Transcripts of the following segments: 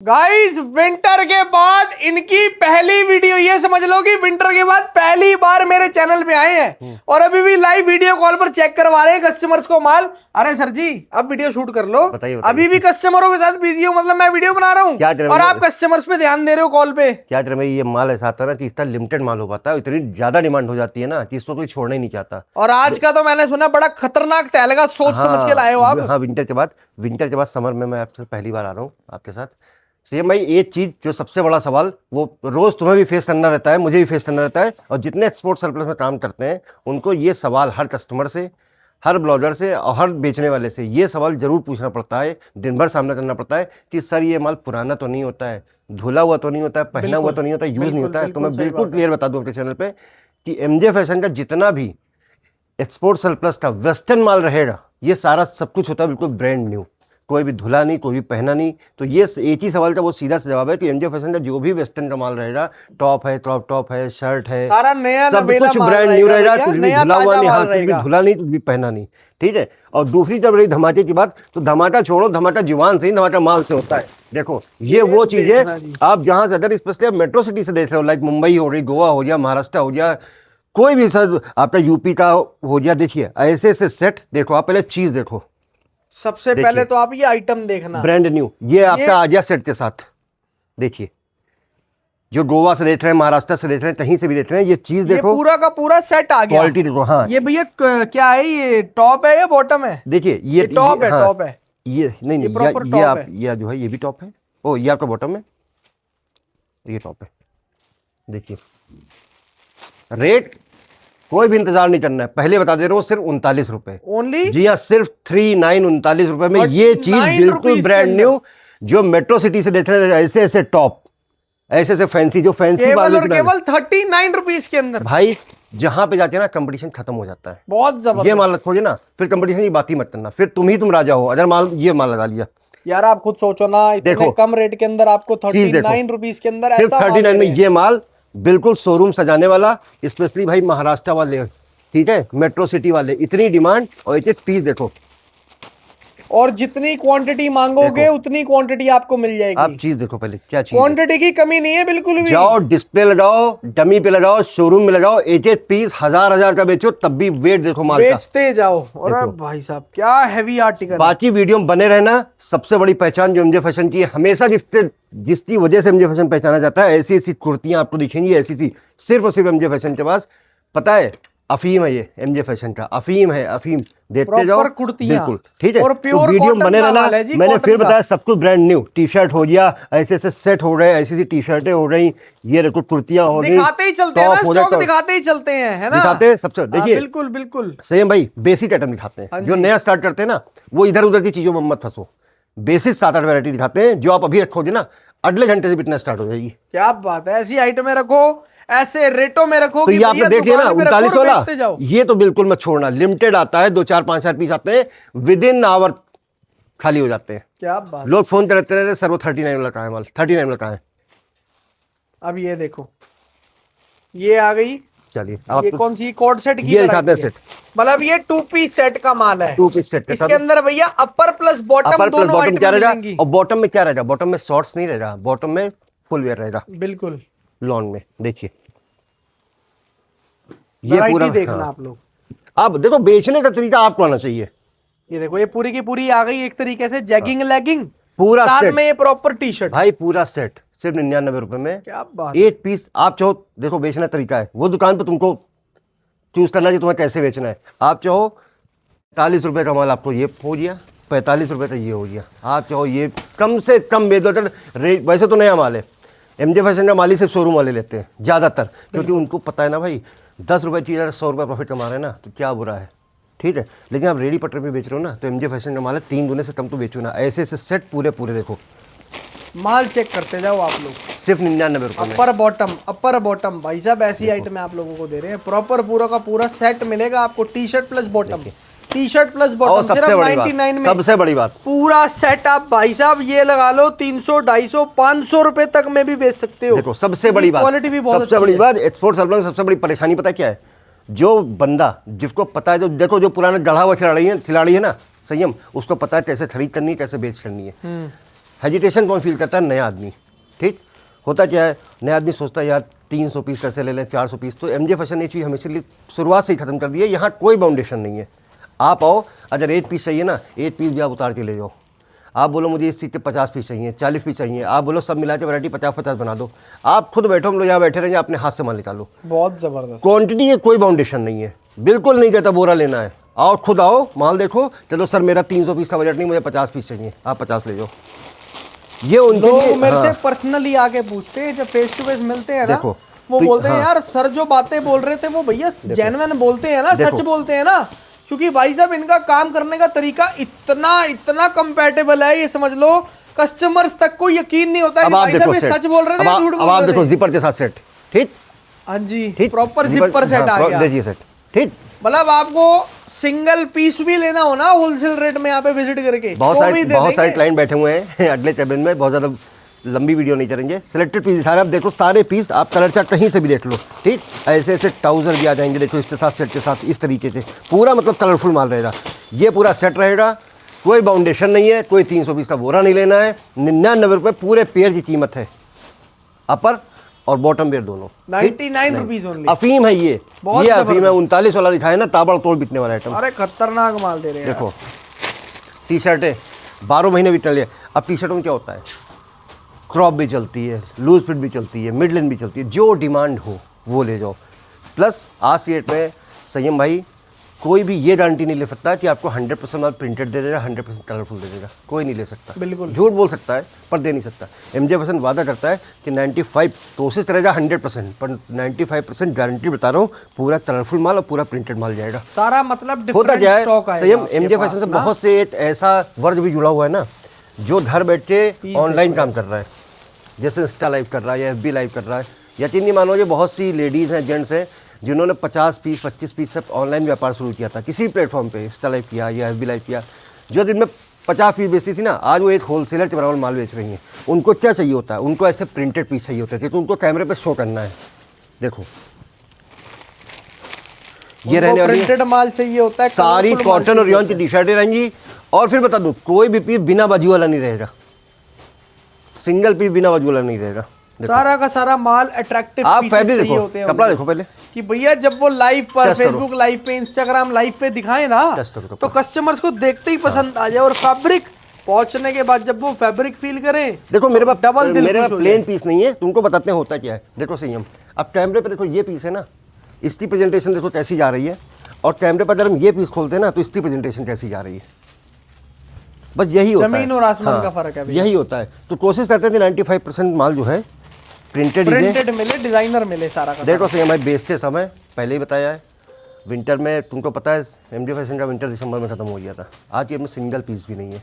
Guys winter के बाद इनकी पहली वीडियो, ये समझ लो कि विंटर के बाद पहली बार मेरे चैनल पे आए हैं और अभी भी लाइव वीडियो कॉल पर चेक करवा रहे हैं कस्टमर्स को माल। अरे सर जी अब वीडियो शूट कर लो। बताइए। अभी भी कस्टमरों के साथ बिजी हो, मतलब मैं वीडियो बना रहा हूँ और आप कस्टमर्स पे ध्यान दे रहे हो कॉल पे। क्या भाई, ये माल ऐसा आता है ना कि इसका लिमिटेड माल हो पाता है, इतनी ज्यादा डिमांड हो जाती है ना कि इसको कोई छोड़ना ही नहीं चाहता। और आज का तो मैंने सुना बड़ा खतरनाक तहलका सोच समझ के लाए हो आप। हाँ, विंटर के बाद समर में मैं आपसे पहली बार आ रहा हूँ आपके साथ। सेम भाई, एक चीज जो सबसे बड़ा सवाल वो रोज तुम्हें भी फेस करना रहता है, मुझे भी फेस करना रहता है, और जितने एक्सपोर्ट सरप्लस में काम करते हैं उनको ये सवाल हर कस्टमर से, हर ब्लॉगर से और हर बेचने वाले से ये सवाल जरूर पूछना पड़ता है, दिन भर सामना करना पड़ता है कि सर ये माल पुराना तो नहीं होता है, धुला हुआ तो नहीं होता है, पहना हुआ तो नहीं होता है, यूज नहीं होता है। तो मैं बिल्कुल क्लियर बता दूं अपने चैनल पे कि एमजे फैशन का जितना भी एक्सपोर्ट सरप्लस का वेस्टर्न माल रहेगा, ये सारा सब कुछ होता है बिल्कुल ब्रांड न्यू, कोई भी धुला नहीं, कोई भी पहना नहीं। तो ये एक ही सवाल का वो सीधा सा जवाब है कि एमजे फैशन का जो भी वेस्टर्न का माल रहेगा, टॉप है, क्रॉप टॉप है, शर्ट है, सारा नया सब कुछ ब्रांड न्यू रहेगा, कुछ भी धुला हुआ नहीं, हाँ कुछ भी धुला नहीं, कुछ भी पहना नहीं, ठीक है। और दूसरी जब रही धमाके की बात, तो धमाका छोड़ो, धमाका जुबान से ही, धमाका माल से होता है। देखो ये वो चीज है, आप जहां से अगर स्पेशली मेट्रो सिटी से देख रहे हो, लाइक मुंबई हो गई, गोवा हो गया, महाराष्ट्र हो गया, कोई भी सर आपका यूपी का हो गया, देखिए ऐसे ऐसे सेट देखो। आप पहले चीज देखो, सबसे पहले तो आप ये आइटम देखना, ब्रांड न्यू, ये आपका आ गया सेट के साथ। देखिए जो गोवा से देख रहे हैं, महाराष्ट्र से देख रहे हैं, कहीं से भी देख रहे हैं, ये चीज देखो, पूरा का पूरा सेट आ गया। क्वालिटी देखो। हाँ, ये भैया क्या है, ये टॉप है या बॉटम है? देखिए ये टॉप है, टॉप है ये नहीं, ये आप ये जो है ये भी टॉप है। ओ ये आपका बॉटम है, ये टॉप है। देखिए रेट कोई भी इंतजार नहीं करना है, पहले बता दे रहा हूँ, सिर्फ 39 रुपए ओनली। जी हाँ, सिर्फ 39 रुपए में ये चीज बिल्कुल ब्रांड न्यू, जो मेट्रो सिटी से देख रहे हैं, ऐसे ऐसे टॉप, ऐसे ऐसे फैंसी, जो फैंसी केवल 39 रुपीज के अंदर। भाई जहां पे जाते हैं ना कंपटीशन खत्म हो जाता है, बहुत जबरदस्त। ये माल खोजे ना, फिर कंपटीशन की बात ही मत करना, फिर तुम राजा हो अगर माल ये माल लगा लिया। यार आप खुद सोचो ना, इतने कम रेट के अंदर आपको 39 रुपीज के अंदर सिर्फ 39 में ये माल बिल्कुल शोरूम सजाने वाला, स्पेशली भाई महाराष्ट्र वाले, ठीक है, मेट्रो सिटी वाले, इतनी डिमांड, और एक पीस देखो, और जितनी क्वांटिटी मांगोगे उतनी क्वांटिटी आपको मिल जाएगी। आप चीज देखो पहले, क्या चीज, क्वांटिटी की कमी नहीं है बिल्कुल भी। जाओ डिस्प्ले लगाओ, डमी पे लगाओ, शोरूम में लगाओ, एक एक पीस हजार का बेचो, तब भी वेट देखो माल का, बेचते जाओ। और भाई साहब क्या हैवी आर्टिकल। बाकी वीडियो में बने रहना। सबसे बड़ी पहचान जो एमजे फैशन की है, हमेशा जिसकी वजह से एमजे फैशन पहचाना जाता है, ऐसी ऐसी कुर्तियां आपको दिखेंगी, ऐसी सी सिर्फ और सिर्फ एमजे फैशन के पास। पता है अफीम है ये, एमजे फैशन का अफीम है, अफीम देखते जाओ बिल्कुल, ठीक है। और तो वीडियो में बने रहना। मैंने फिर बताया सब कुछ ब्रांड न्यू, टी शर्ट हो गया, ऐसे ऐसे सेट हो रहे हैं, ऐसी ऐसी टी शर्टें हो रही, ये देखो कुर्तियां हो रही, दिखाते ही चलते हैं ना, स्टॉक दिखाते ही चलते हैं, है ना, दिखाते हैं सबसे। देखिए बिल्कुल बिल्कुल सेम भाई, बेसिक आइटम दिखाते हैं। जो नया स्टार्ट करते हैं ना, वो इधर उधर की चीजों में मत फंसो, बेसिक 7-8 वैरायटी दिखाते हैं, जो आप अभी रखोगे ना, अगले घंटे से बिकना स्टार्ट हो जाएगी। क्या बात है, ऐसी आइटमें रखो, ऐसे रेटों में रखो। तो ये आपने देख लिया ना 39 वाला, ये तो बिल्कुल मत छोड़ना, लिमिटेड आता है, 2-4-5 पीस आते हैं, विद इन आवर खाली हो जाते हैं। क्या बात, लोग फोन करते रहते हैं, सर वो 39 वाला कहाँ है माल, 39 वाला कहाँ है। अब ये देखो, ये आ गई। चलिए ये कौन सी कोड सेट की, ये दिखाते हैं सेट, मतलब ये 2 पीस सेट का माल है, 2 पीस सेट। इसके अंदर भैया अपर प्लस बॉटम दोनों आइटम क्या रहेगा, और बॉटम में क्या रहेगा, बॉटम में शॉर्ट्स नहीं रहेगा, बॉटम में फुल वेयर रहेगा, बिल्कुल लॉन में। देखिए ये पूरा देखना। हाँ। आप लोग अब देखो बेचने का तरीका आपको आना चाहिए। ये देखो, ये पूरी की पूरी आ गई एक तरीके से जैगिंग लेगिंग, पूरा साथ सेट में ये प्रॉपर टी शर्ट भाई, पूरा सेट सिर्फ 99 रुपए में। क्या बात, एक पीस आप चाहो, देखो बेचना तरीका है, वो दुकान पर तुमको चूज करना है तुम्हें कैसे बेचना है। आप चाहो 40 रुपए का माल आपको ये हो गया, 45 रुपए का ये हो गया, आप चाहो ये कम से कम बेच दो। रेट वैसे तो नया माल है, एमजे फैशन का माल ही सिर्फ शोरूम वाले लेते हैं ज़्यादातर, क्योंकि उनको पता है ना भाई 10 रुपये चीज़ 100 रुपये प्रॉफिट कमा रहे हैं ना, तो क्या बुरा है, ठीक है। लेकिन आप रेडी पटरे पे बेच रहे हो ना, तो एमजे फैशन का माल है, 3 दूने से कम तो बेचो ना। ऐसे ऐसे सेट पूरे देखो, माल चेक करते जाओ आप लोग, सिर्फ 99 रुपये। अपर बॉटम भाई साहब ऐसी आइटम आप लोगों को दे रहे हैं, प्रॉपर पूरा का पूरा सेट मिलेगा आपको, T shirt plus bottom, T shirt plus bottom, सिर्फ 99 में। सबसे बड़ी बात, पूरा सेट आप भाई साहब ये लगा लो 300, 250, 500 रुपए तक में भी बेच सकते हो। देखो सबसे बड़ी बात, क्वालिटी भी बहुत सबसे बड़ी बात, एक्सपोर्ट सरप्लस सबसे बड़ी परेशानी पता क्या है, जो बंदा जिसको पता है, जो देखो जो पुराना गढ़ा हुआ खिलाड़ी है ना, संयम, उसको पता है कैसे खरीद करनी है, कैसे बेच करनी है। हेजिटेशन कौन फील करता है? नया आदमी। ठीक, होता क्या है, नया आदमी सोचता है यार 300 पीस कैसे ले लें, 400 पीस। तो एमजे फैशन ये चीज़ हम इसीलिए शुरुआत से ही खत्म कर दी है। यहाँ कोई बाउंडेशन नहीं है। आप आओ, अगर 1 पीस चाहिए ना, 1 पीस भी आप उतार के ले जाओ। आप बोलो मुझे इस चीज़ के 50 पीस चाहिए, 40 पीस चाहिए, आप बोलो सब मिला के वैरायटी 50-50 बना दो। आप खुद बैठो, हम लोग यहाँ बैठे रहेंगे, अपने हाथ से माल निकालो। बहुत जबरदस्त। क्वांटिटी के कोई बाउंडेशन नहीं है, बिल्कुल नहीं कहता बोरा लेना है। आओ, खुद आओ, माल देखो, चलो सर मेरा 300 पीस का बजट नहीं, मुझे 50 पीस चाहिए, आप 50 ले जाओ। ये उनके लोग लिए मेरे हाँ, से पर्सनली आके पूछते हैं, जब फेस टू फेस मिलते हैं ना, देखो, वो तो बोलते हैं हाँ। यार सर जो बातें बोल रहे थे वो भैया जेन्युइन बोलते हैं ना, सच बोलते हैं ना। क्योंकि भाई साहब इनका काम करने का तरीका इतना कंपैटिबल है, ये समझ लो कस्टमर्स तक को यकीन नहीं होता है कि भाई साहब ये सच बोल रहे थे या झूठ अब बोल आप रहे देखो थे। जिपर के साथ सेट, ठीक हाँ जी, ठीक, प्रॉपर जिपर सेट आ गया। देखिए सेट, ठीक। मतलब आपको सिंगल पीस भी लेना हो ना होलसेल रेट में यहाँ पे विजिट करके, बहुत तो भी दे सारे देंगे। क्लाइंट बैठे हुए हैं अगले कैबिन में, बहुत ज़्यादा लंबी वीडियो नहीं करेंगे। सिलेक्टेड पीस दिखा रहे हैं, आप देखो सारे पीस, आप कलर चार्ट कहीं से भी देख लो, ठीक। ऐसे ऐसे ट्राउजर भी आ जाएंगे, देखो इसके साथ सेट के साथ इस तरीके से पूरा मतलब कलरफुल माल रहेगा। ये पूरा सेट रहेगा, कोई बाउंडेशन नहीं है, कोई 300 पीस का बोरा नहीं लेना है। 99 रुपये पूरे पेयर की कीमत है, अपर और बॉटम वेयर दोनों। 99 रुपीज ओनली। अफीम है ये अफीम है। 39 वाला दिखाया ना, ताबड़तोड़ बिकने वाला आइटम। अरे खतरनाक माल दे रहे हैं। देखो टी शर्टें 12 महीने भी चले। अब टी शर्टों में क्या होता है, क्रॉप भी चलती है, लूज फिट भी चलती है, मिड लेंथ भी चलती है, जो डिमांड हो वो ले जाओ। प्लस आज की डेट में संयम भाई कोई भी ये गारंटी नहीं ले सकता कि आपको 100% माल प्रिंटेड दे देगा, 100% कलरफुल दे देगा, कोई नहीं ले सकता। बिल्कुल झूठ बोल सकता है पर दे नहीं सकता। एमजे फैशन वादा करता है कि 95 कोशिश करेगा 100%, पर 95% गारंटी बता रहा हूँ, पूरा कलरफुल माल और पूरा प्रिंटेड माल जाएगा। सारा मतलब होता डिफरेंट क्या है स्टॉक आएगा संयम, आपके एमजे पास फैशन से ना। बहुत से एक ऐसा वर्ग भी जुड़ा हुआ है ना, जो घर बैठ के ऑनलाइन काम कर रहा है, जैसे इंस्टा लाइव कर रहा है या एफबी लाइव कर रहा है। यकीन नहीं मानोगे, बहुत सी लेडीज़ हैं, जेंट्स हैं, जिन्होंने 50 पीस 25 पीस से ऑनलाइन व्यापार शुरू किया था, किसी प्लेटफॉर्म पे इंस्टा लाइव किया या एफबी लाइव किया। जो दिन में 50 पीस बेचती थी ना, आज वो एक होलसेलर के बराबर माल बेच रही हैं। उनको क्या चाहिए होता है, उनको ऐसे प्रिंटेड पीस चाहिए होते थे, तो उनको कैमरे पे शो करना है। देखो ये रहने वाली प्रिंटेड माल चाहिए होता है, सारी colourful माल कॉटन और चाहिए रियॉन की टी शर्टें रहेंगी। और फिर बता दूं, कोई भी पीस बिना बाजू वाला नहीं रहेगा, सिंगल पीस बिना बाजू वाला नहीं रहेगा। देखो, सारा का सारा माल अट्रैक्टिव आप पीसेस फैब्रिक चाहिए देखो, होते हैं कपड़ा उनको। देखो पहले कि भैया जब वो लाइव पर टेस्ट करो। फेसबुक लाइव पे, इंस्टाग्राम लाइव पे दिखाए ना, टेस्ट करो तो कस्टमर्स को देखते ही पसंद आ जाए, और फैब्रिक पहुंचने के बाद जब वो फैब्रिक फील करें, देखो मेरे पास डबल दिल मेरे खुश पास हो प्लेन पीस नहीं है, तुमको बताते हैं होता क्या है। देखो संयम, अब कैमरे पे देखो ये पीस है ना, इसकी प्रेजेंटेशन देखो कैसी जा रही है, और कैमरे पर जब हम ये पीस खोलते हैं ना, तो इसकी प्रेजेंटेशन कैसी जा रही है। बस यही होता है, जमीन और आसमान का फर्क है भैया। यही होता है। तो कोशिश करते थे 95% माल जो है प्रिंटेड ही है। प्रिंटेड मिले, डिजाइनर मिले, सारा का देखो संयम भाई, बेचते समय पहले ही बताया है, विंटर में तुमको पता है एमजे फैशन का विंटर दिसंबर में खत्म हो गया था। आज ये में सिंगल पीस भी नहीं है,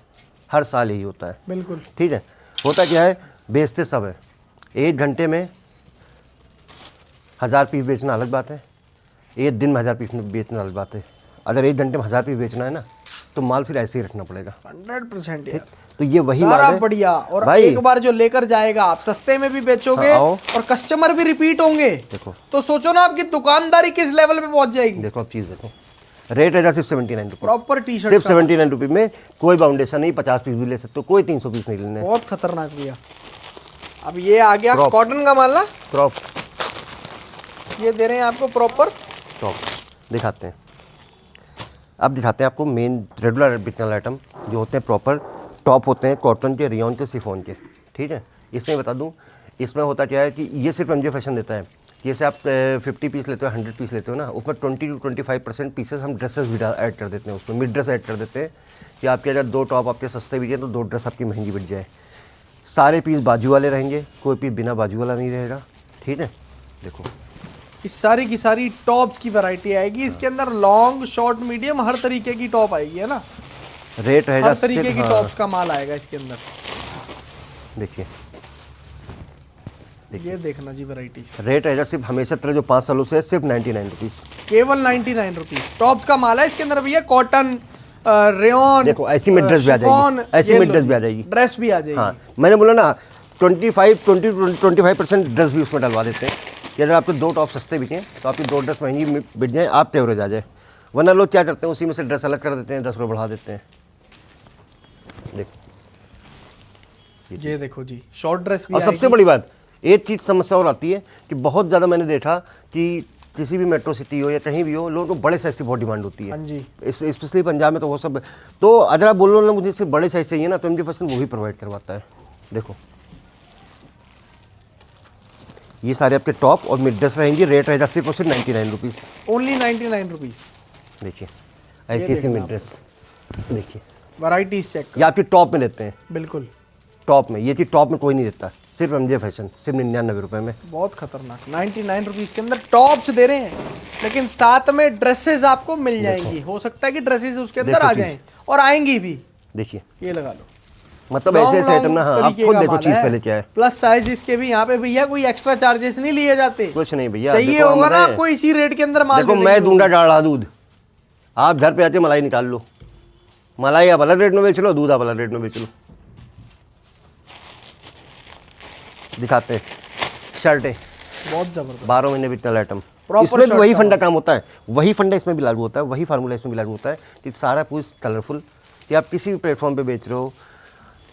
हर साल यही होता है। बिल्कुल। ठीक है, होता क्या है, बेचते समय 1 घंटे में 1000 पीस बेचना अलग बात है, 1 दिन में 1000 पीस बेचना अलग बात है। अगर 1 घंटे में 1000 पीस बेचना है ना, तो माल फिर ऐसे ही रखना पड़ेगा। 100% यार। तो ये वही माल सारा है बढ़िया, और भाई। एक बार जो लेकर जाएगा आप सस्ते में भी बेचोगे, हाँ, आओ। और कस्टमर भी रिपीट होंगे। देखो तो सोचो ना आपकी दुकानदारी किस लेवल पे पहुंच जाएगी। देखो, अब चीज़ देखो, रेट है सिर्फ 79 रुपीज़, प्रॉपर टी शर्ट सिर्फ 79 रुपीज़ में, कोई बाउंडेशन नहीं, 50 पीस भी ले सकते हो, कोई 300 पीस नहीं लेने। बहुत खतरनाक भैया। अब ये आ गया Crop। कॉटन का माल ना, क्रॉप ये दे रहे हैं आपको प्रॉपर। टॉप दिखाते हैं, अब दिखाते हैं आपको मेन रेगुलर बिकने वाला आइटम जो होते हैं प्रॉपर टॉप होते हैं, कॉटन के, रियॉन के, शिफॉन के। ठीक है, इसमें बता दूं, इसमें होता क्या है कि ये सिर्फ एमजे फैशन देता है। जैसे आप 50 पीस लेते हो, 100 पीस लेते हो ना, उसमें 20 to 25% पीसेस हम ड्रेसेस भी ऐड कर देते हैं, उसमें मिड ड्रेस ऐड कर देते हैं कि आपके अगर 2 टॉप आपके सस्ते भी जाए तो 2 ड्रेस आपकी महंगी बिक जाए। सारे पीस बाजू वाले रहेंगे, कोई पीस बिना बाजू वाला नहीं रहेगा। ठीक है, देखो इस सारी की सारी टॉप्स की वैरायटी आएगी इसके अंदर, लॉन्ग शॉर्ट मीडियम हर तरीके की टॉप आएगी, है ना। रेट रहेगा हर तरीके सिर्फ, की हाँ, टॉप्स का माल आएगा इसके अंदर। देखिए ये देखना जी वैराइटीज, रेट रहेगा सिर्फ हमेशा तरह जो 5 सालों से है, सिर्फ 99 रुपीज़, केवल 99 रुपीज। टॉप्स का माल है इसके अंदर भैया, कॉटन, रेयन। देखो ऐसी मिड ड्रेस भी आ जाएगी, ऐसी मिड ड्रेस भी आ जाएगी, ड्रेस भी आ जाएगी। हाँ मैंने बोला ना 25% ड्रेस भी उसमें डलवा देते हैं कि अगर आपके 2 टॉप सस्ते बिकें तो आपकी 2 ड्रेस महंगी बिक जाए, आप एवरेज आ जाए। वरना लोग क्या करते हैं, उसी में से ड्रेस अलग कर देते हैं, 10 रुपये बढ़ा देते हैं। देखो ये देखो जी, शॉर्ट ड्रेस भी और सबसे आएगी। बड़ी बात, एक चीज़ समस्या और आती है कि बहुत ज़्यादा मैंने देखा कि किसी भी मेट्रो सिटी हो या कहीं भी हो, लोगों को बड़े साइज़ की बहुत डिमांड होती हाँ है। जी, स्पेशली पंजाब में तो वो सब। तो अगर आप बोलो ना मुझे सिर्फ बड़े साइज़ चाहिए ना, तो MJ फैशन वो भी प्रोवाइड करवाता है। देखो ये सारे आपके टॉप और मिड ड्रेस रहेंगे। रेट रहेगा सिर्फ और सिर्फ 99 रुपीज़। Only 99 rupees. देखिए ऐसी ऐसी मिड ड्रेस, देखिए वैराइटीज चेक ये आपके टॉप में देते हैं, बिल्कुल टॉप में। ये चीज़ टॉप में कोई नहीं देता, सिर्फ MJ फैशन, सिर्फ 99 रुपये में। बहुत खतरनाक। 99 रुपीज़ के अंदर टॉप्स दे रहे हैं, लेकिन साथ में ड्रेसेस आपको मिल जाएंगी। हो सकता है कि ड्रेसेस उसके अंदर देखो आ चीज़। जाएं और आएंगी भी। देखिए ये लगा लो, मतलब ऐसे ऐसे आइटम ना, हाँ आप खुद देखो चीज़ पहले क्या है। प्लस साइज इसके भी यहाँ पे भैया कोई एक्स्ट्रा चार्जेस नहीं लिए जाते। कुछ नहीं भैया, चाहिए देखो हम होगा ना बताएं। आपको इसी रेट के अंदर माल देखो दे मैं देंगे। दूंगा गाढ़ा दूध, आप घर पे आके मलाई निकाल लो। मलाई आप अलग रेट में बेच लो, दूध आप अलग रेट में बेच लो। दिखाते हैं शर्टें, बहुत जबरदस्त 12 महीने बिकने आइटम। Proper इसमें भी shirt वही का फंडा काम होता है, वही फंडा इसमें भी लागू होता है, वही फार्मूला इसमें भी लागू होता है कि सारा कुछ कलरफुल। कि आप किसी भी प्लेटफॉर्म पे बेच रहे हो,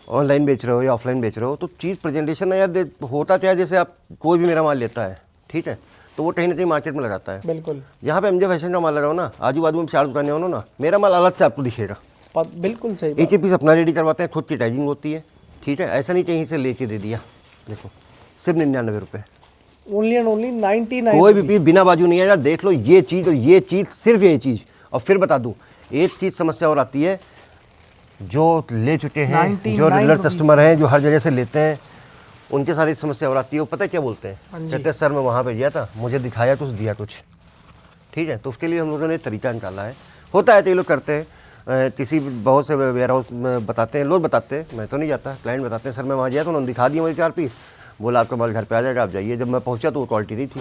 ऑनलाइन बेच रहे हो या ऑफलाइन बेच रहे हो, तो चीज़ प्रेजेंटेशन है यार। होता क्या है, जैसे आप कोई भी मेरा माल लेता है, ठीक है, तो वो कहीं ना कहीं मार्केट में लगाता है। बिल्कुल यहाँ पे MJ फैशन का माल लगाओ ना, आजू बाजू में 4 दुकानें हो ना, मेरा माल अलग से आपको दिखेगा। बिल्कुल सही एक एक पीस अपना रेडी करवाते हैं, खुद की टाइजिंग होती है, ठीक है। ऐसा नहीं कहीं से लेके दे दिया। देखो सिर्फ 99 रुपये, ओनली एंड ओनली 99। कोई भी पीस बिना बाजू नहीं आया। देख लो ये चीज़ और ये चीज़, सिर्फ ये चीज़। और फिर बता दूँ एक चीज़ समस्या और आती है, जो ले चुके हैं, 99 जो रेगुलर रुपीस कस्टमर हैं, जो हर जगह से लेते हैं, उनके साथ एक समस्या और आती है। वो पता है क्या बोलते हैं, हाँ जी। कहते हैं सर मैं वहाँ पे गया था, मुझे दिखाया कुछ दिया कुछ, ठीक है। तो उसके लिए हम लोगों ने तरीका निकाला है। होता है तो ये लोग करते हैं, किसी बहुत से वेयर हाउस में बताते हैं, लोग बताते हैं, मैं तो नहीं जाता, क्लाइंट बताते हैं सर मैं वहाँ गया तो उन्होंने दिखा दिया मुझे 4 पीस, बोला आपका माल घर पे आ जाएगा, आप जाइए। जब मैं पहुँचा तो वो क्वालिटी नहीं थी।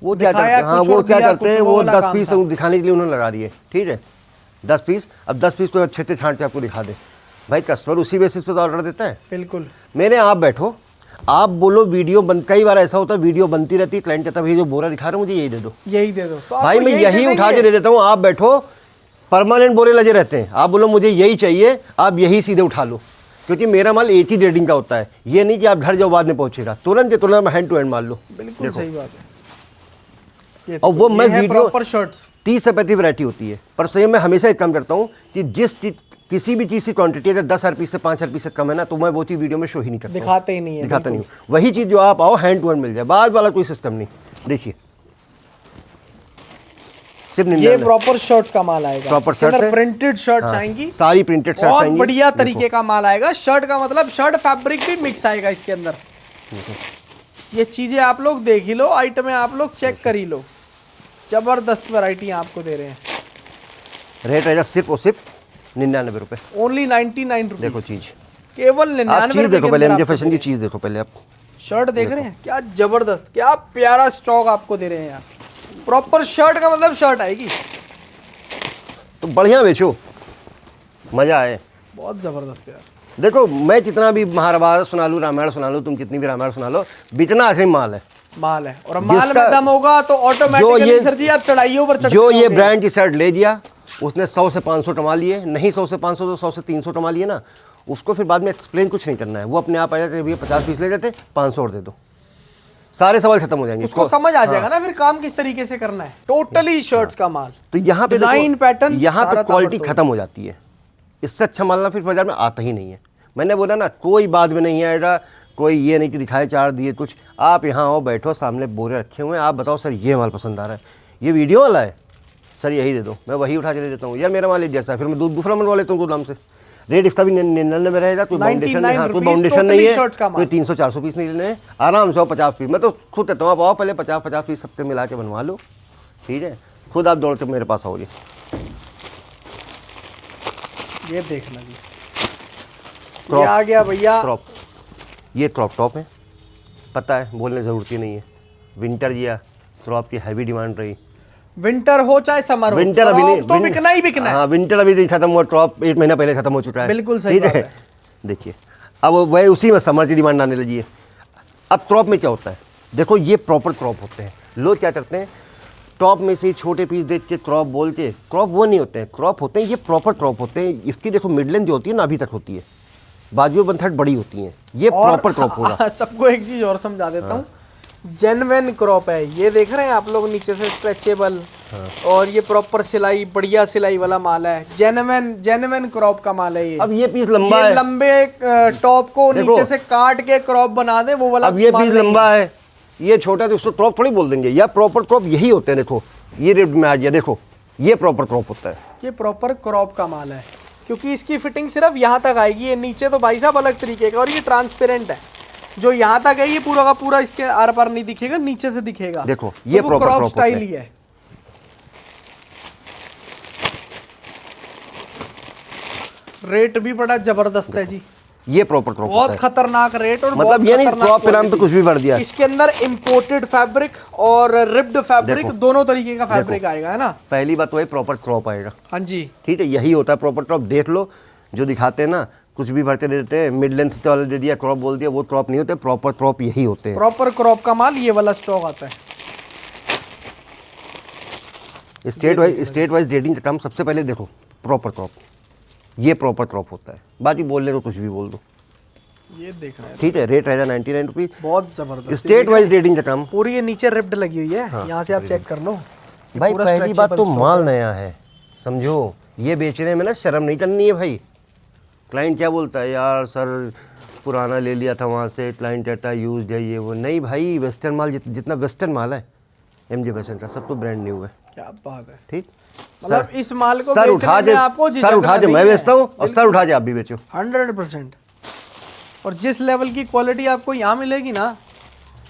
वो क्या करते हैं, हाँ वो क्या करते हैं, वो 10 पीस दिखाने के लिए उन्होंने लगा दिए, ठीक है 10 पीस। अब 10 पीस तो अच्छे से छांट के आपको दिखा दे। भाई कस्टमर उसी बेसिस पे तो ऑर्डर देता है। बिल्कुल मेरे आप बैठो, आप बोलो वीडियो बन, कई बार ऐसा होता है वीडियो बनती रहती है, क्लाइंट कहता है भाई जो बोरा दिखा रहे हो मुझे यही दे दो, यही दे दो। तो भाई आपको मैं दे यही उठा देंगे। के दे देता हूँ। आप बैठो, परमानेंट बोरे लगे रहते हैं, आप बोलो मुझे यही चाहिए, आप यही सीधे उठा लो, क्योंकि मेरा माल एक ही रेटिंग का होता है। ये नहीं कि आप घर जाओ बाद में पहुंचेगा, तुरंत के तुरंत हैंड टू हैंड मार लो। बिल्कुल सही बात है। ये और वो मैं वीडियो प्रॉपर शर्ट्स 30 से 35 वैरायटी होती है, पर सही मैं हमेशा एक काम करता हूँ कि जिस चीज किसी भी चीज़ की क्वांटिटी अगर 10,000 पीस से 5,000 पीस से कम है ना, तो मैं वो चीज़ वीडियो में शो ही नहीं करता हूँ। दिखाते ही नहीं है, दिखाता नहीं हूँ। वही चीज़ जो आप आओ हैंड टू हैंड मिल जाए, बाद वाला कोई सिस्टम नहीं। देखिए सिर्फ ये 99 प्रॉपर शर्ट्स का माल आएगा। Proper इसके अंदर shirts है। प्रिंटेड शर्ट्स हाँ, आएंगी, सारी प्रिंटेड शर्ट्स बहुत आएंगी। बढ़िया देखो, तरीके का माल आएगा। शर्ट का मतलब शर्ट फैब्रिक भी मिक्स आएगा इसके अंदर। ये चीजें आप लोग देख ही लो, आइटमें आप लोग चेक कर ही लो। जबरदस्त वैरायटी आपको दे रहे हैं। रेट रहेगा सिर्फ और सिर्फ 99 रुपये। Only 99 rupees. देखो चीज़, केवल आप 99 चीज़ देखो पहले, MJ रुपए फैशन की चीज़ देखो पहले आप। शर्ट देख रहे हैं, क्या जबरदस्त, क्या प्यारा स्टॉक आपको दे रहे हैं यार। प्रॉपर शर्ट का मतलब शर्ट आएगी। तो बढ़िया बेचो, मज़ा आए। बहुत जबरदस्त यार। देखो मैं कितना भी महाभारत सुना लूँ, रामायण सुना लूँ, तुम कितनी भी रामायण सुना लो, बिकना आखिरी माल है। माल है, और माल में जिसका- दम होगा तो ऑटोमेटिकली सर जी आप चढ़ाइयों पर चढ़ते जो ये जाओगे। ब्रांड की शर्ट ले दिया, उसने 100 से 500 टमा लिए, नहीं 100 से 500 तो 100 से 300 टमा लिए ना, उसको फिर बाद में एक्सप्लेन कुछ नहीं करना है। वो अपने आप आ जाते, भैया 50 पीस ले जाते, 500 और दे दो, सारे सवाल खत्म हो जाएंगे। उसको समझ आ जाएगा ना फिर काम किस तरीके से करना है। टोटली शर्ट्स का माल, तो यहाँ पे डिजाइन पैटर्न यहाँ पे सारा क्वालिटी ताबड़तोड़। खत्म हो जाती है। इससे अच्छा माल ना फिर बाजार में आता ही नहीं है। मैंने बोला ना कोई बाद में नहीं आएगा, कोई ये नहीं कि दिखाए 4 दिए कुछ। आप यहाँ आओ, बैठो, सामने बोरे रखे हुए हैं, आप बताओ सर ये माल पसंद आ रहा है, ये वीडियो वाला है, सर यही दे दो, मैं वही उठा के दे देता हूँ। यार मेरा माल एक जैसा है, फिर मैं दूसरा मंगवा लेता हूँ दाम से। रेट इसका भी 99 में रहेगा, कोई बाउंडेशन नहीं, हाँ कोई बाउंडेशन नहीं है, कोई 300-400 पीस नहीं लेने हैं, आराम से 50 पीस। मैं तो खुद कहता हूँ आप आओ पहले 50-50 पीस सबके मिला के बनवा लो, ठीक है, खुद आप दौड़ के मेरे पास आओगे। ये देखना जी, ये आ गया भैया क्रॉप, ये क्रॉप टॉप है, पता है बोलने ज़रूरत ही नहीं है। विंटर या क्रॉप की हैवी डिमांड रही। विंटर हो चाहे समर हो, विंटर अभी नहीं, तो बिकना ही बिकना है। हाँ विंटर अभी नहीं खत्म हुआ, क्रॉप 1 महीना पहले खत्म हो चुका है। बिल्कुल सही ठीक बात है। है। देखिए अब वह उसी में समर की डिमांड आने लगी है। अब क्रॉप में क्या होता है, देखो ये प्रॉपर क्रॉप होते हैं। लोग क्या करते हैं, टॉप में से छोटे पीस देख के क्रॉप बोल के, क्रॉप वो नहीं होते हैं, क्रॉप होते हैं ये प्रॉपर क्रॉप होते हैं। इसकी देखो मिडलेंथ जो होती है ना अभी तक होती है, बाजू वन थर्ड बड़ी होती हैं, ये और प्रॉपर क्रॉप होगा। सबको एक चीज और समझा देता हूँ, जेन्युइन क्रॉप है ये, देख रहे हैं आप लोग नीचे से स्ट्रेचेबल, और ये प्रॉपर सिलाई, बढ़िया सिलाई वाला माल है, जेन्युइन क्रॉप का माल है ये। अब ये पीस लंबा ये है, लंबे टॉप को नीचे से काट के क्रॉप बना दे वो वाला। अब ये माल पीस नहीं लंबा है, ये छोटा है तो उसको क्रॉप थोड़ी बोल देंगे, या प्रॉपर क्रॉप यही होते हैं। देखो ये रिब में आ गया, देखो ये प्रॉपर क्रॉप होता है। ये प्रॉपर क्रॉप का माल है, क्योंकि इसकी फिटिंग सिर्फ यहाँ तक आएगी, ये नीचे तो भाई साहब अलग तरीके का, और ये ट्रांसपेरेंट है, जो यहाँ तक है ये पूरा का पूरा इसके आर पार नहीं दिखेगा, नीचे से दिखेगा। देखो ये तो प्रॉपर क्रॉप क्रॉप स्टाइल होता ही है। रेट भी बड़ा जबरदस्त है जी, ये प्रॉपर क्रॉप बहुत होता है। खतरनाक रेट, और मतलब बहुत ये नहीं खतरनाक क्रॉप के नाम पे quality। कुछ भी भर दिया। इसके अंदर इंपोर्टेड फैब्रिक और रिप्ड फैब्रिक देखो। दोनों तरीके का फैब्रिक आएगा, है ना। पहली बात तो है प्रॉपर क्रॉप आएगा, हाँ जी, ठीक है, यही होता है प्रॉपर क्रॉप। देख लो जो दिखाते हैं ना, कुछ भी भरते देते हैं, मिड लेंथ वाले दे दिया, क्रॉप बोल दिया, वो क्रॉप नहीं होते, प्रॉपर क्रॉप यही होते हैं। प्रॉपर क्रॉप का माल ये वाला स्टॉक आता है। स्टेट वाइज रेटिंग का काम सबसे पहले देखो, प्रॉपर क्रॉप, ये प्रॉपर क्रॉप होता है। बाकी बोलने को कुछ भी बोल दो, ये देख रहे हैं, ठीक है। रेट रहेगा 99 रुपीज। बहुत जबरदस्त स्टेट वाइज रेटिंग का काम। पूरी ये नीचे रिप्ड लगी हुई है, यहाँ से आप चेक कर लो। ये भाई पूरा पहली बात तो stretchable stock माल है। नया है, समझो, ये बेचने में ना शर्म नहीं करनी है भाई। क्लाइंट क्या बोलता है, यार सर पुराना ले लिया था वहाँ से, क्लाइंट कहता है यूज है ये वो, नहीं भाई, वेस्टर्न माल जितना वेस्टर्न माल है एमजे फैशन का, सब तो ब्रांड न्यू है, क्या बात है। ठीक। मतलब इस माल को सर उठा दे, आपको सर उठा दे, मैं बेचता हूँ, और सर उठा दे आप भी बेचो। 100%। और जिस लेवल की क्वालिटी आपको यहाँ मिलेगी ना,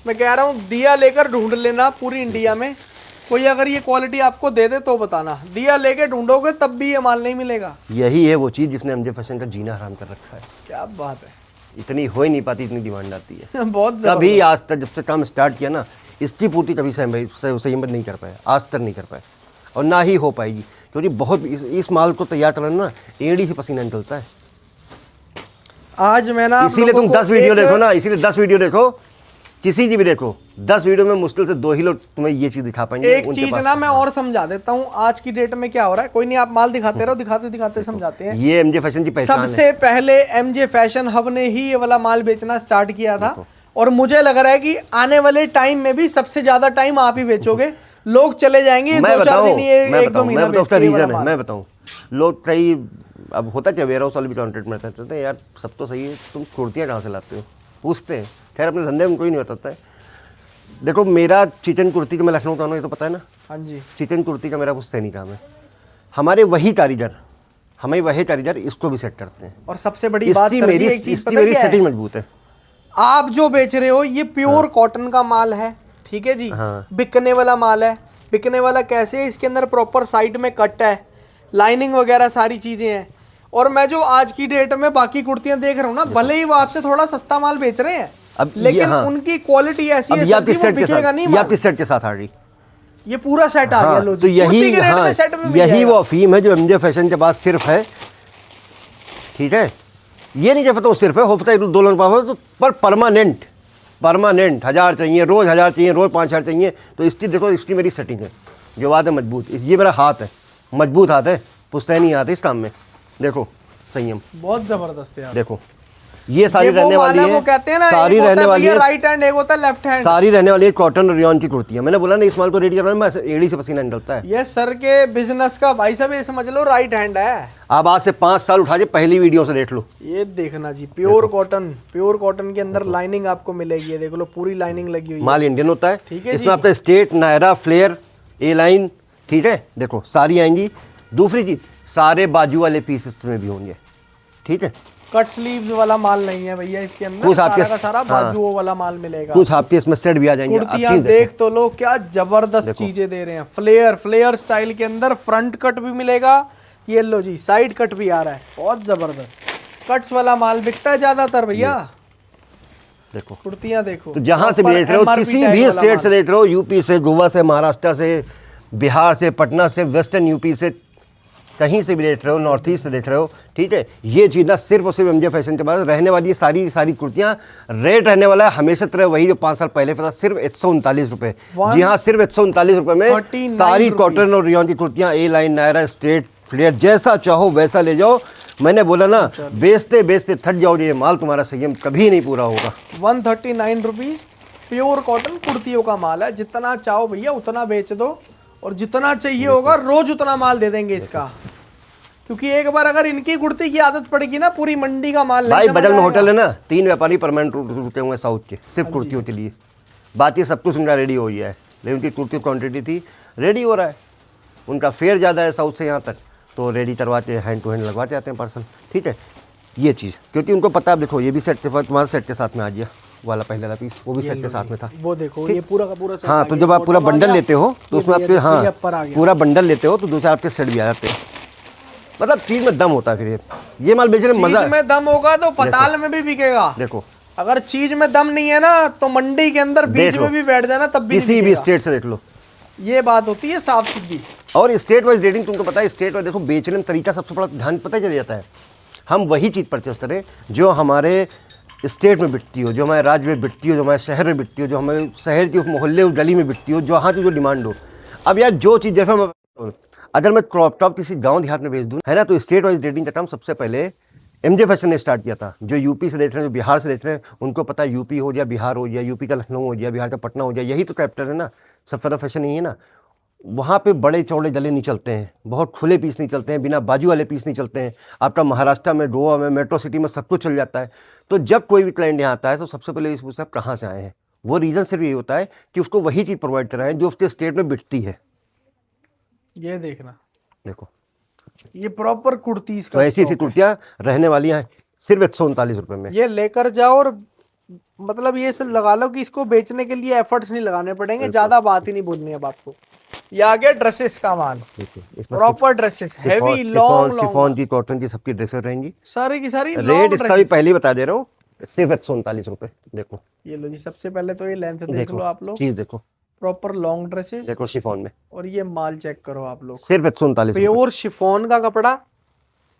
मैं कह रहा हूँ दिया लेकर ढूंढ लेना पूरी इंडिया में, कोई अगर ये क्वालिटी आपको दे दे तो बताना, दिया लेके ढूंढोगे तब भी ये माल नहीं मिलेगा। यही है वो चीज़ जिसने एमजे फैशन का जीना हराम कर रखा है। क्या बात है। इतनी हो ही नहीं पाती, इतनी डिमांड आती है। बहुत कभी आज तक जब से काम स्टार्ट किया ना, इसकी पूर्ति कभी संयम नहीं कर पाया, आज तक नहीं कर पाया, और ना ही हो पाएगी, क्योंकि बहुत इस माल को तैयार करना ना एड़ी से पसीना निकलता है। आज मैं ना इसीलिए तुम 10 वीडियो देखो ना, इसीलिए 10 वीडियो देखो, किसी की भी देखो, 10 वीडियो में मुश्किल से 2 ही लोग तुम्हें ये चीज दिखा पाएंगे। एक चीज ना मैं और समझा देता हूँ, आज की डेट में क्या हो रहा है, कोई नहीं, आप माल दिखाते रहो, दिखाते दिखाते समझाते हैं। ये एमजे फैशन की पहचान है। सबसे पहले एमजे फैशन हब ने ही ये वाला माल बेचना स्टार्ट किया था, और मुझे लग रहा है कि आने वाले टाइम में भी सबसे ज्यादा टाइम आप ही बेचोगे। लोग चले जाएंगे मैं 2-4 दिन, बताऊं, एक दो महीना बेच उसका के ये वाला रीजन है, माल। मैं बताऊं। लोग कई, अब होता क्या, वेयर हाउस वाले भी कॉन्टेक्ट में रहते हैं, यार सब तो सही है, तुम कुर्तियाँ कहाँ से लाते हो, पूछते हैं। खैर अपने धंधे में कोई नहीं बताता है। देखो मेरा चिकन कुर्ती का, मैं लखनऊ का हूँ, ये तो पता है ना। हाँ जी, चिकन कुर्ती का मेरा कुछ सैनी काम है। हमारे वही कारीगर इसको भी सेट करते हैं, और सबसे बड़ी बात इसकी सर जी, मेरी एक चीज इसकी पता मेरी क्या है? सेटिंग मजबूत है। आप जो बेच रहे हो ये प्योर कॉटन का माल है, ठीक है जी। हाँ। बिकने वाला माल है। बिकने वाला कैसे है, इसके अंदर प्रॉपर साइड में कट है, लाइनिंग वगैरह सारी चीजें हैं। और मैं जो आज की डेट में बाकी कुर्तियां देख रहा हूँ ना, भले ही वो आपसे थोड़ा सस्ता माल बेच रहे हैं, अब ये, लेकिन हाँ। उनकी क्वालिटी ऐसी अब है ये सर आपके जी, वो सेट के बिकेगा साथ, नहीं ये माल। आपके सेट के साथ आ रही। ये पूरा सेट आ गया, हाँ, लो तो जी। कुर्ती यही, के रेट में हाँ, सेट में मिल यही जाएगा। वो अफीम है जो एमजे फैशन के पास सिर्फ है, ठीक है। ये नहीं कहता वो सिर्फ है, हो सकता है 2 लोगों के पास हो, तो पर परमानेंट 1000 चाहिए, रोज 1000 चाहिए, रोज 5000 चाहिए। तो इसकी देखो, इसकी मेरी सेटिंग है, जो बात है मजबूत, ये मेरा हाथ है, मजबूत हाथ है, पुश्तैनी हाथ है इस काम में। देखो संयम, बहुत जबरदस्त है यार। देखो ये सारी ये वो रहने माल वाली है, है, वो कहते हैं ना, सारी एक होता रहने है वाली भैया है, राइट हैंड, एक होता है लेफ्ट हैंड। सारी रहने वाली है कॉटन और रियॉन की कुर्तियां। मैंने बोला ना इस माल को रेडी करना है, एड़ी से पसीना निकलता है। ये सर के बिजनेस का भाई साहब, ये समझ लो राइट हैंड है। आप आज से 5 साल उठा के पहली वीडियो से देख लो। ये देखना जी, प्योर कॉटन के अंदर लाइनिंग आपको मिलेगी, ये देख लो पूरी लाइनिंग लगी हुई है। माल इंडियन होता है, ठीक है इसमें जी। आपका स्टेट, नायरा, फ्लेयर, ए लाइन, ठीक है, देखो सारी आएंगी। दूसरी चीज, सारे बाजू वाले पीसेस में भी होंगे, ठीक है। कट स्लीव्स वाला माल नहीं है भैया इसके अंदर, कुछ आपके, सारा का सारा हाँ, बाजुओं वाला माल मिलेगा। कुछ आपके इसमें सेट भी आ जाएंगे। आप कुर्तियां चीज़ देख तो लो, क्या जबरदस्त चीजें दे रहे हैं। फ्लेयर स्टाइल के अंदर फ्रंट कट भी मिलेगा, ये लो जी साइड कट भी आ रहा है, बहुत जबरदस्त। कट्स वाला माल बिकता है ज्यादातर भैया। देखो, कुर्तियां देखो, तो जहां से भी proper देख रहे हो, MRP किसी टैग भी वाला स्टेट से माल। देख रहे हो, यूपी से, गोवा से, महाराष्ट्र से, बिहार से, पटना से, वेस्टर्न यूपी से, कहीं से भी देख रहे हो, नॉर्थ ईस्ट से देख रहे हो, ठीक है। ये चीज़ ना सिर्फ और सिर्फ एमजे फैशन के पास रहने वाली है। सारी कुर्तियां, रेट रहने वाला है हमेशा तरह वही जो 5 साल पहले था, सिर्फ 139 रुपये। जी हाँ, सिर्फ 139 रुपये में 39 सारी रुपीस। कॉटन और रियॉन की कुर्तियां, ए लाइन, नायरा, स्ट्रेट, फ्लेयर, जैसा चाहो वैसा ले जाओ। मैंने बोला ना, बेचते बेचते थक जाओगे, ये माल तुम्हारा संयम कभी नहीं पूरा होगा। 139 रुपीज प्योर कॉटन कुर्तियों का माल है। जितना चाहो भैया उतना बेच दो, और जितना चाहिए होगा रोज उतना माल दे देंगे इसका, क्योंकि एक बार अगर इनकी कुर्ती की आदत पड़ेगी ना, पूरी मंडी का माल भाई लेके बगल में जाएगा। होटल है ना, 3 व्यापारी परमानेंट रुके हुए हैं साउथ के, सिर्फ कुर्तियों के लिए। बात ये सब कुछ उनका रेडी हो गया है, लेकिन उनकी कुर्ती क्वांटिटी थी, रेडी हो रहा है। उनका फेयर ज़्यादा है साउथ से यहाँ तक, तो रेडी करवाते, हैंड टू हैंड लगवाते आते हैं पार्सल। ठीक है, ये चीज़ क्योंकि उनको पता है। देखो ये भी सेट के साथ, तुम्हारे सेट के साथ में आ गया वाला पहले वाला पीस, वो भी सेट के साथ में था। वो देखो ये पूरा का पूरा सेट हाँ, आ तो गया। जब आप पूरा बॉटम आ बंडल गया, लेते हो तो उसमें आपके, हाँ ये अपर आ गया। पूरा बंडल लेते हो तो दूसरे आपके सेट भी आ जाते हैं। मतलब चीज़ में दम होता है। फिर ये माल बेचने में मजा चीज में दम होगा तो पताल में भी बिकेगा। देखो, अगर चीज में दम नहीं है ना, तो मंडी के अंदर बीच देख लो। में भी बैठ जाना तब भी किसी नहीं भी बिकेगा। स्टेट से देख लो, ये बात होती है साफ सीधी। और स्टेट वाइज रेटिंग तुमको पता है, स्टेट वाइज देखो बेचने में तरीका सबसे बड़ा ध्यान पता चल जाता है। हम वही चीज़ परचेस करें जो हमारे स्टेट में बिकती हो, जो हमारे राज्य में बिकती हो, जो हमारे शहर में बिकती हो, जो हमारे शहर के मोहल्ले और गली में बिकती हो, जहाँ की जो डिमांड हो। अब यार जो चीज़ जैसे मैं, अगर मैं क्रॉप टॉप किसी गांव देहात में बेच दूँ है ना, तो स्टेट वाइज रेटिंग का काम सबसे पहले एमजे फैशन ने स्टार्ट किया था। जो यूपी से देख रहे हैं, जो बिहार से देख रहे हैं, उनको पता है यूपी हो गया, बिहार हो गया, यूपी का लखनऊ हो गया, बिहार का पटना हो गया, यही तो कैपिटल है ना। सब ज़्यादा फैशन यही है ना। वहाँ पे बड़े चौड़े गले नहीं चलते हैं, बहुत खुले पीस नहीं चलते हैं, बिना बाजू वाले पीस नहीं चलते हैं। आपका महाराष्ट्र में, गोवा में, मेट्रो सिटी में सब कुछ चल जाता है। तो जब कोई भी क्लाइंट यहाँ आता है तो सबसे पहले इस पूछता है आप कहाँ से आए हैं। वो रीज़न सिर्फ ये होता है कि उसको वही चीज़ प्रोवाइड कराएं जो उसके स्टेट में बिकती है। ये देखना, देखो ये प्रॉपर कुर्तीज तो का ऐसी ऐसी स्टॉक है। कुर्तियाँ रहने वाली हैं सिर्फ 139 रुपये में। ये लेकर जाओ, और मतलब ये सब लगा लो कि इसको बेचने के लिए एफर्ट्स नहीं लगाने पड़ेंगे, ज्यादा बात ही नहीं बोलनी है अब आपको। ये आ गया ड्रेसेस का माल, देखिए, इसमें proper dresses, heavy long chiffon की, कॉटन की, सबकी ड्रेसेस रहेंगी। सारी की सारी रेट लॉन्ग इसका भी पहले ही बता दे रहा हूँ, सिर्फ 139 रुपये। देखो ये लो जी, सबसे पहले तो ये लेंथ देख देखो लो आप लोग, चीज़ देखो, प्रॉपर लॉन्ग ड्रेसेस। देखो शिफॉन में और ये माल चेक करो आप लोग, सिर्फ 139 रुपये। प्योर शिफॉन का कपड़ा,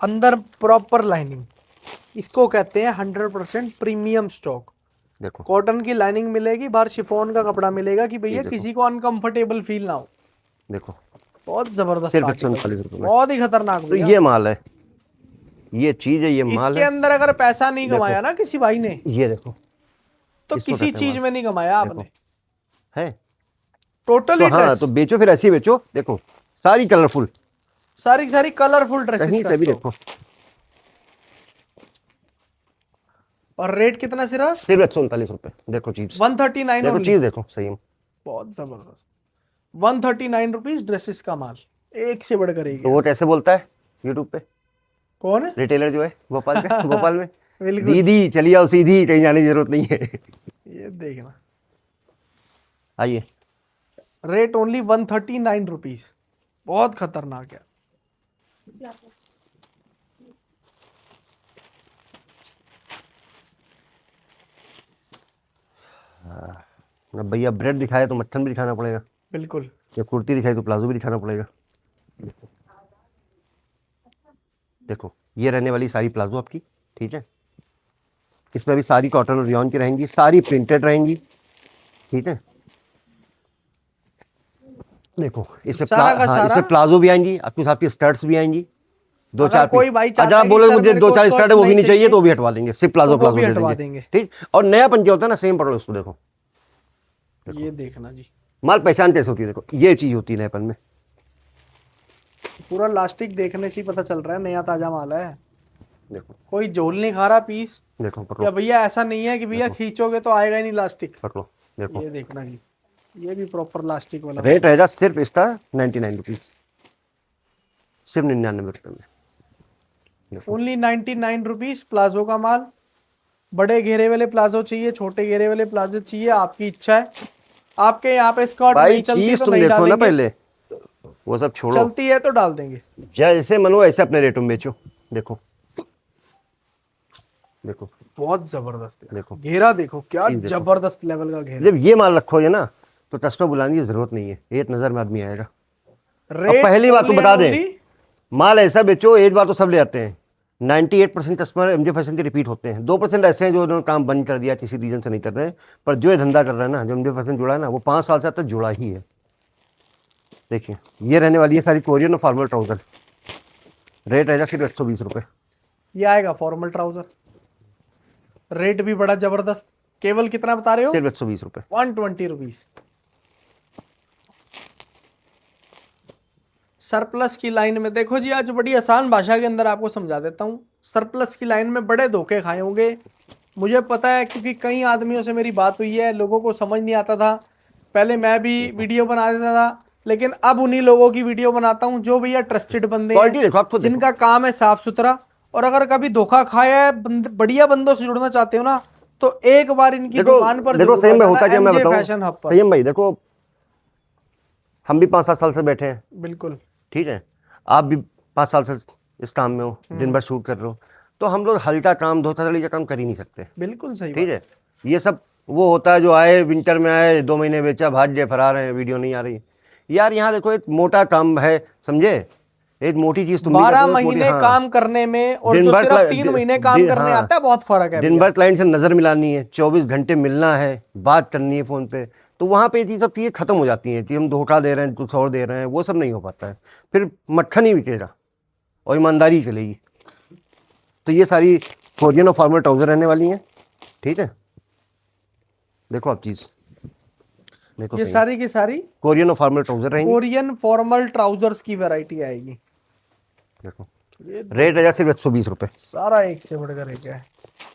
अंदर प्रॉपर लाइनिंग, इसको कहते हैं 100% प्रीमियम स्टॉक। देखो कॉटन की लाइनिंग मिलेगी, बाहर शिफॉन का कपड़ा मिलेगा कि भैया किसी को अनकंफर्टेबल फील ना हो। देखो बहुत जबरदस्त सिर्फ आर्टिकल, 139 रुपये में। बहुत ही खतरनाक तो भैया। ये माल है, ये चीज़ है, ये माल इसके है। अंदर अगर पैसा नहीं कमाया ना किसी भाई ने, ये देखो तो इसको किसी कहते हैं चीज में नहीं कमाया आपने, है टोटली तो। हाँ तो बेचो, फिर ऐसे ही बेचो। देखो सारी कलरफुल, सारी की सारी कलरफुल कहीं ड्रेसेस का से भी स्टॉक। देखो। और रेट कितना सिर्फ सिर्फ 139 रुपये। देखो चीज़, 139 देखो only। चीज़ देखो सही में। बहुत जबरदस्त 139 रुपीज ड्रेसेस का माल, एक से बढ़कर एक तो है। वो कैसे बोलता है यूट्यूब पे, कौन है? रिटेलर जो है भोपाल का, भोपाल में, बिल्कुल, दीदी चलिए आओ सीधी, कहीं जाने की जरूरत नहीं है। ये देखना, आइए रेट ओनली 139 रुपीज, बहुत खतरनाक है। अब भैया ब्रेड दिखाए तो मट्ठन भी दिखाना पड़ेगा, बिल्कुल, या कुर्ती दिखाई तो प्लाजो भी दिखाना पड़ेगा। देखो ये रहने वाली सारी प्लाजो आपकी, ठीक है। इसमें भी सारी कॉटन और रियॉन की रहेंगी, सारी प्रिंटेड रहेंगी, ठीक है। देखो इसमें सारा का सारा। इसमें प्लाजो भी आएंगी आपके साथ की, स्कर्ट्स भी आएंगी, दो अगर चार कोई भाई चाहता अगर है आप कि बोलोगे सर मुझे मेरे दो को चार स्कर्ट स्कर्ट्स वो भी नहीं नहीं चाहिए चाहिए, तो वो भी हटवा देंगे, सिर्फ प्लाजो तो वो प्लाजो भी दे हटवा देंगे, देंगे। ठीक। और नयापन क्या होता है ना, सेम पकड़ो उसको। देखो ये देखना जी, माल पहचान कैसे होती है, देखो ये चीज होती है नयापन में। पूरा लास्टिक देखने से ही पता चल रहा है नया ताजा माल है। देखो कोई झोल नहीं खा रहा पीस, देखो या पकड़ो भैया ऐसा नहीं है कि भैया खींचोगे तो आएगा ही नहीं लास्टिक। पकड़ो, देखो ये देखना जी, ये भी प्रॉपर लास्टिक वाला। रेट रहेगा सिर्फ इसका 99 रुपीज, सिर्फ 99 रुपये में। Only 99 rupees. प्लाजो का माल, बड़े घेरे वाले प्लाजो चाहिए, छोटे घेरे वाले प्लाजो चाहिए, आपकी इच्छा है। आपके यहाँ पे स्कर्ट भाई नहीं चलती चीज तो तुम नहीं देखो ना डालेंगे, पहले, वो सब छोड़ो, चलती है तो डाल देंगे। जैसे मन हो ऐसे अपने रेटों में बेचो। देखो देखो बहुत जबरदस्त है, देखो घेरा देखो क्या देखो। जबरदस्त लेवल का घेरा। जब ये माल रखोगे ना तो कस्टमर बुलाने की जरूरत नहीं है, एक नजर में आदमी आएगा। रेट पहली बात तो only बता and दें, only माल ऐसा बेचो, एक बार तो सब ले आते हैं। 98% कस्टमर एमजे फैशन के रिपीट होते हैं, 2% ऐसे हैं जो उन्होंने काम बंद कर दिया, किसी रीजन से नहीं कर रहे हैं। पर जो ये धंधा कर रहा है ना, जो एमजे फैशन जुड़ा है ना, वो 5 साल से अब तक जुड़ा ही है। देखिए ये रहने वाली है सारी कोरियन और फॉर्मल ट्राउजर, रेट रहेगा सिर्फ 120 रुपये। ये आएगा फॉर्मल ट्राउजर, रेट भी बड़ा जबरदस्त। केवल कितना बता रहे हो? सिर्फ 120 रुपए, 120 रुपीज। सरप्लस की लाइन में देखो जी, आज बड़ी आसान भाषा के अंदर आपको समझा देता हूँ। सरप्लस की लाइन में बड़े धोखे खाए होंगे, मुझे पता है, क्योंकि कई आदमियों से मेरी बात हुई है, लोगों को समझ नहीं आता था। पहले मैं भी वीडियो बना देता था, लेकिन अब उन्हीं लोगों की वीडियो बनाता हूँ जो भैया ट्रस्टेड बंदे क्वालिटी हैं, देखो, आप खुद देखो। जिनका काम है साफ सुथरा। और अगर कभी धोखा खाया है, बढ़िया बंदों से जुड़ना चाहते हो ना, तो एक बार इनकी दुकान पर देखो जरूर सही में आ होता जाना, क्या मैं MJ बताऊं, फैशन हब पर। सही भाई देखो, हम भी 5-7 साल से बैठे हैं, बिल्कुल ठीक है, आप भी 5 साल से इस काम में हो, दिन भर शूट कर रहे हो, तो हम लोग हल्का काम, धोखाधड़ी का काम कर ही नहीं सकते। बिल्कुल सही ठीक है, ये सब वो होता है जो आए विंटर में आए, 2 महीने बेचा, भाग गए, फरार है, वीडियो नहीं आ रही यार। यहाँ देखो एक मोटा काम है, समझे, एक मोटी चीज तुम भी 12 करते हो, मोटी- महीने हाँ। काम करने में और दिन जो भर सिर्फ क्ला- 3 दि- महीने काम दि- करने हाँ। आता है, बहुत फर्क है दिन भैया। भर क्लाइंट से नजर मिलानी है, 24 घंटे मिलना है, बात करनी है फोन पे, तो वहां पे ये सब चीजें खत्म हो जाती हैं कि हम धोखा दे रहे हैं, कुछ और दे रहे हैं, वो सब नहीं हो पाता है। फिर मक्खन ही बिकेगा और ईमानदारी चलेगी। तो ये सारी कोरियन और फॉर्मल ट्राउजर रहने वाली हैं, ठीक है। देखो आप चीज देखो, ये सही सारी की सारी कोरियन और फॉर्मल ट्राउजर रहेंगी। कोरियन फॉर्मल ट्राउजर्स की वैरायटी आएगी। देखो ये रेट है सिर्फ 120 रुपए, सारा एक से बढ़कर एक है,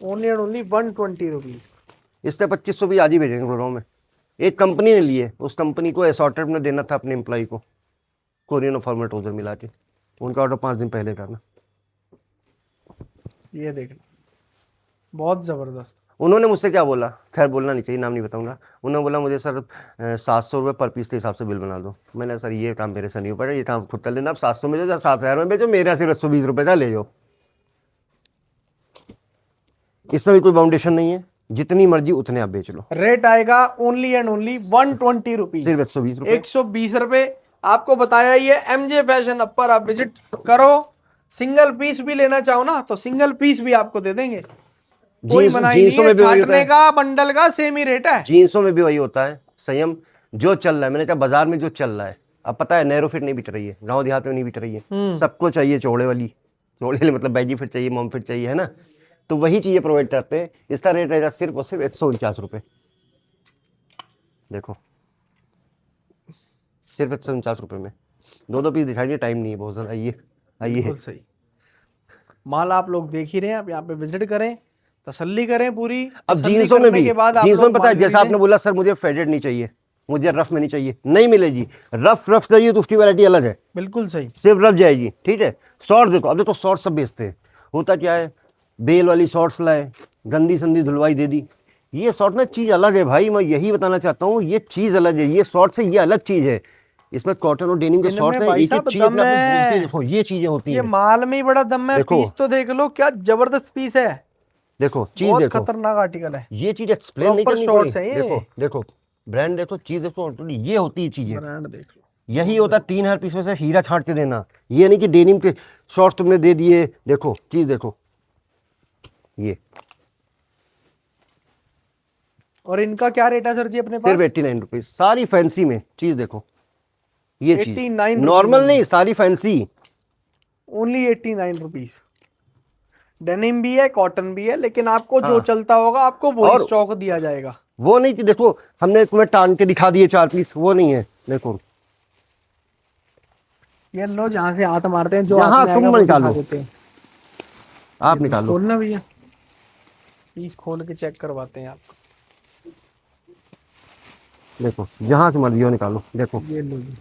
ओनली एंड ओनली 120 रुपीज। इससे 2500 भी आज ही भेजेंगे गुड़गांव में। एक कंपनी ने लिए, उस कंपनी को असॉर्टेड में देना था अपने एम्प्लॉय को, कोरियन और फॉर्मल ट्राउजर मिला के, उनका ऑर्डर 5 दिन पहले करना। ये देखना, बहुत जबरदस्त। उन्होंने मुझसे क्या बोला, खैर बोलना नहीं चाहिए, नाम नहीं बताऊंगा। उन्होंने बोला मुझे सर 700 रुपये पर पीस के हिसाब से बिल बना दो। मैंने सर ये काम मेरे से नहीं हो पाएगा, ये काम खुद कर लेना, आप 700 में जो 7,000 में बेचो, मेरा सिर्फ 120 रुपये का ले जाओ। इसमें भी कोई बाउंडेशन नहीं है, जितनी मर्जी उतने आप बेच लो। रेट आएगा ओनली एंड ओनली 120 रुपीज, सिर्फ 120 रुपये। 120 रुपए। आपको बताया ये MJ फैशन अब पर आप विजिट करो। सिंगल पीस भी लेना चाहो ना, तो सिंगल पीस भी आपको दे देंगे, कोई मनाही नहीं जींसों है। में भी वही होता छाटने है, का बंडल का सेम ही रेट है। जींसों में भी वही होता है, संयम जो चल रहा है। मैंने कहा बाजार में जो चल रहा है, अब पता है नैरो फिट नहीं बिक रही है, गांव देहात में नहीं बिक रही है, सबको चाहिए चौड़े वाली, चौड़े मतलब बैगी फिट चाहिए, मॉम फिट चाहिए, है ना। तो वही चीजें प्रोवाइड करते हैं। इसका रेट रहेगा सिर्फ और सिर्फ 149 रुपये। देखो सिर्फ 149 रुपये में 2 पीस दिखाइए, टाइम नहीं है बहुत ज्यादा। आइए बिल्कुल सही। माल आप लोग देख ही रहे हैं, आप यहाँ पे विजिट करें, तसल्ली करें पूरी। अब तसल्ली जींसों में करने भी, के बाद आप जींसों लोग में पता है, माल जैसा खरीदें। आपने बोला सर मुझे फेडेड नहीं चाहिए, मुझे रफ में नहीं चाहिए, नहीं मिलेगी। रफ चाहिए तो उसकी वैरायटी अलग है, बिल्कुल सही। सिर्फ रफ जाएगी, ठीक है। शॉर्ट्स देखो, अब देखो शॉर्ट्स सब बेचते हैं, होता क्या है, बेल वाली शॉर्ट्स लाए, गंदी संदी धुलवाई दे दी। ये शॉर्ट में चीज अलग है भाई, मैं यही बताना चाहता हूँ, ये चीज अलग है, ये शॉर्ट से ये अलग चीज है। इसमें कॉटन और डेनिम के इनमें शॉर्ट है, भाई एक साहब चीज दम है। बोलते देखो, ये चीजें होती ये हैं। माल में ही बड़ा दम है। देखो। पीस तो देख लो, क्या जबरदस्त पीस है, देखो चीज बहुत देखो, खतरनाक आर्टिकल है। ये चीज एक्सप्लेन नहीं Proper करनी shorts पड़ी। हैं ये। देखो देखो ब्रांड देखो, चीज देखो, ये होती है चीजें। ब्रांड देख लो, यही होता है 3000 पीस में से हीरा छांट के देना। ये नहीं कि डेनिम के शॉर्ट्स तुमने दे दिए। देखो चीज देखो, ये और इनका क्या रेट है सर जी अपने पास? सिर्फ 89 रुपीज, सारी फैंसी में। चीज देखो, ये चीज 89 नॉर्मल नहीं, सारी फैंसी, ओनली 89 रुपीज। डेनिम भी है, कॉटन भी है, लेकिन आपको जो हाँ। चलता होगा आपको वही और- स्टॉक दिया जाएगा। वो नहीं कि देखो हमने तुम्हें टांग के दिखा दिए 4 पीस, वो नहीं है। देखो ये लो, जहाँ से हाथ मारते हैं, जो यहाँ हाथ में तुम आएगा वो निकालो। दिखा देते हैं। आप निकालो, खोलना भैया, पीस खोल के चेक करवाते हैं आपको। देखो जहां से मर्जी हो निकालो। देखो ये लो जी।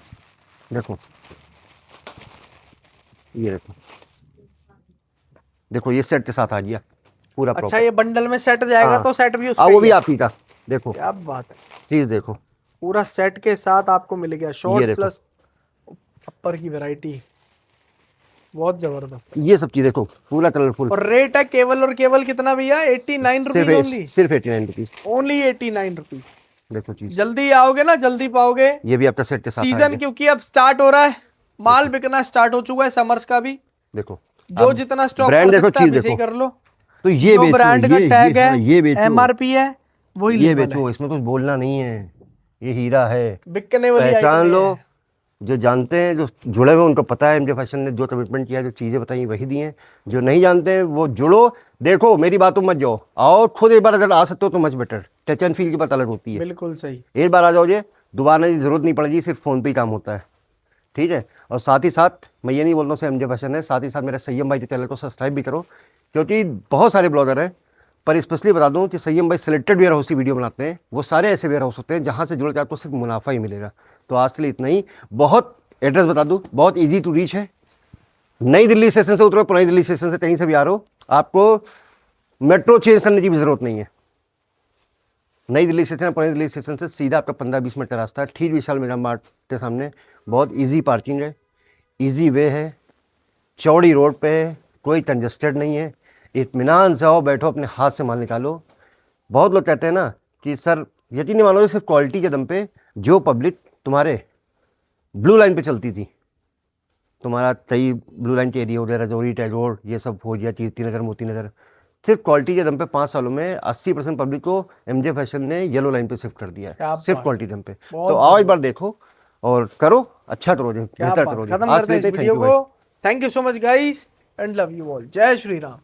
देखो, ये देखो, देखो ये सेट के साथ आ गया पूरा अच्छा, proper। ये बंडल में सेट जाएगा हाँ। तो सेट भी उसका वो ही भी है। आप ही का। देखो क्या बात है, चीज देखो, पूरा सेट के साथ आपको मिल गया, ये शॉर्ट देखो। प्लस अपर की वैरायटी, बहुत जबरदस्त। ये सब चीज देखो, पूरा कलरफुल। और रेट है केवल और केवल कितना भैया? 89 रुपीज ओनली, सिर्फ 89 रुपीज। Only 89 rupees. देखो चीज, जल्दी आओगे ना जल्दी पाओगे। ये भी आपका सेट के साथ सीजन आएगा। क्योंकि अब स्टार्ट हो रहा है, माल बिकना स्टार्ट हो चुका है समर्स का भी। देखो जो जितना स्टॉक ब्रांड कर देखो, सकता है चीज अभी से ही देखो। कर लो। तो ये जो बेचो, ब्रांड का टैग हाँ, है, ये बेचो, MRP है, वही ये लेबल बेचो, है। इसमें कुछ बोलना नहीं है, ये हीरा है, बिकने वाली पहचान item लो, ये है। जो जानते हैं, जो जुड़े हुए उनको पता है एमजे फैशन ने जो कमिटमेंट किया, जो चीज़ें बताई वही दी हैं। जो नहीं जानते हैं वो जुड़ो, देखो, मेरी बातों मत जाओ, आओ खुद एक बार अगर आ सकते हो तो much better. Touch and feel की बात अलग होती है। बिल्कुल सही। एक बार आ जाओ जी, दोबारा की जरूरत नहीं पड़ेगी, सिर्फ फ़ोन पे ही काम होता है, ठीक है। और साथ ही साथ मैं ये नहीं बोलता हूँ सिर्फ एमजे फैशन है, साथ ही साथ मेरा संयम भाई के चैनल को सब्सक्राइब भी करो, क्योंकि बहुत सारे ब्लॉगर हैं, पर स्पेशली बता दूं कि संयम भाई सिलेक्टेड वेयर हाउस की वीडियो बनाते हैं। वो सारे ऐसे वेयर हाउस होते हैं जहाँ से जुड़ के आपको सिर्फ मुनाफा ही मिलेगा। तो आज के लिए इतना ही। बहुत एड्रेस बता दूं, बहुत ईजी टू रीच है। नई दिल्ली स्टेशन से उतरो, पुरानी दिल्ली स्टेशन से कहीं से भी आ रहे हो, आपको मेट्रो चेंज करने की भी ज़रूरत नहीं है। नई दिल्ली स्टेशन, पुरानी दिल्ली स्टेशन से सीधा आपका 15-20 मिनट का रास्ता है, ठीक विशाल मेगा मार्ट के सामने। बहुत ईजी पार्किंग है, ईजी वे है, चौड़ी रोड पे है, कोई कंजस्टेड नहीं है। इत्मीनान से आओ, बैठो, अपने हाथ से माल निकालो। बहुत लोग कहते हैं ना कि सर यकीन नहीं मानोगे, सिर्फ क्वालिटी के दम पे जो पब्लिक तुम्हारे ब्लू लाइन पे चलती थी, तुम्हारा कई ब्लू लाइन के एरिया हो गया, रजौरी, टैगोर, ये सब हो गया, कीर्ति नगर, मोती नगर, सिर्फ क्वालिटी के दम पे 5 सालों में 80% पब्लिक को एमजे फैशन ने येलो लाइन पे शिफ्ट कर दिया क्या है, सिर्फ बात। क्वालिटी दम पे। बहुत तो आओ एक बार देखो और करो, अच्छा करो, क्या बेहतर बात। करो। खत्म आज करते हैं के इस लिए थैंक वीडियो यू भाई। को। Thank you so much guys and love you all. जय श्री राम।